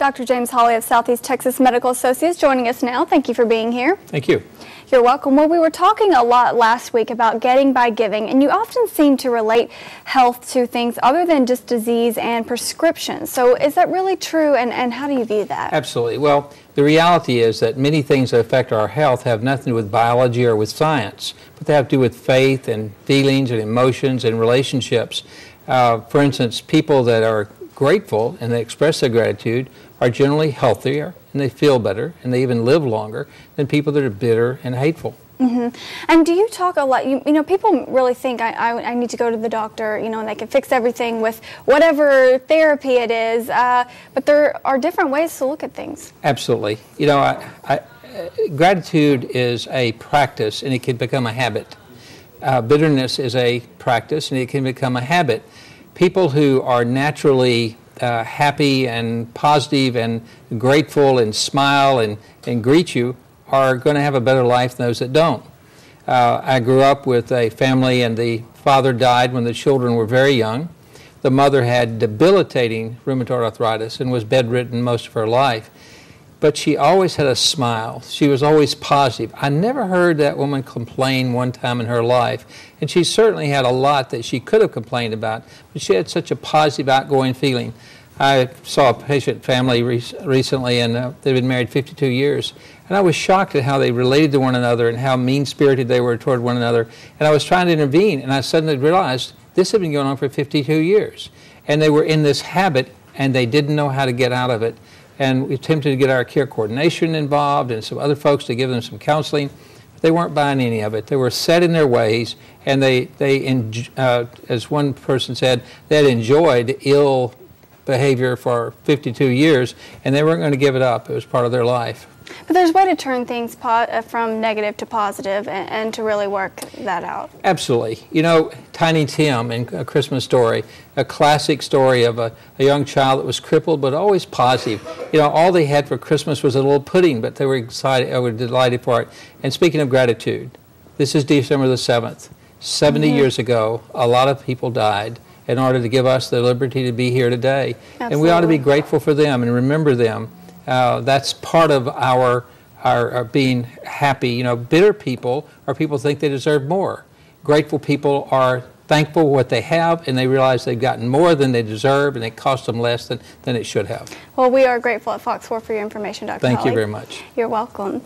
Dr. James Hawley of Southeast Texas Medical Associates joining us now. Thank you for being here. Thank you. You're welcome. Well, we were talking a lot last week about getting by giving, and you often seem to relate health to things other than just disease and prescriptions. So is that really true, and how do you view that? Absolutely. Well, the reality is that many things that affect our health have nothing to do with biology or with science, but they have to do with faith and feelings and emotions and relationships. For instance, people that are grateful and they express their gratitude are generally healthier and they feel better and they even live longer than people that are bitter and hateful. Mm-hmm. And do you talk a lot, you know, people really think I need to go to the doctor, you know, and they can fix everything with whatever therapy it is, but there are different ways to look at things. Absolutely. You know, gratitude is a practice and it can become a habit. Bitterness is a practice and it can become a habit. People who are naturally happy and positive and grateful and smile and greet you are going to have a better life than those that don't. I grew up with a family and the father died when the children were very young. The mother had debilitating rheumatoid arthritis and was bedridden most of her life. But she always had a smile. She was always positive. I never heard that woman complain one time in her life. And she certainly had a lot that she could have complained about, but she had such a positive, outgoing feeling. I saw a patient family recently, and they'd been married 52 years. And I was shocked at how they related to one another and how mean-spirited they were toward one another. And I was trying to intervene, and I suddenly realized this had been going on for 52 years. And they were in this habit, and they didn't know how to get out of it. And we attempted to get our care coordination involved and some other folks to give them some counseling. They weren't buying any of it. They were set in their ways, and they as one person said, they had enjoyed ill behavior for 52 years, and they weren't going to give it up. It was part of their life. But there's a way to turn things from negative to positive and to really work that out. Absolutely. You know, Tiny Tim in A Christmas Story, a classic story of a young child that was crippled but always positive. You know, all they had for Christmas was a little pudding, but they were excited, were delighted for it. And speaking of gratitude, this is December the 7th. 70 years ago, a lot of people died in order to give us the liberty to be here today. Absolutely. And we ought to be grateful for them and remember them. That's part of our being happy. You know, bitter people are people who think they deserve more. Grateful people are thankful for what they have, and they realize they've gotten more than they deserve, and it cost them less than it should have. Well, we are grateful at Fox 4 for your information, Dr. Thank Hawley. you very much. You're welcome.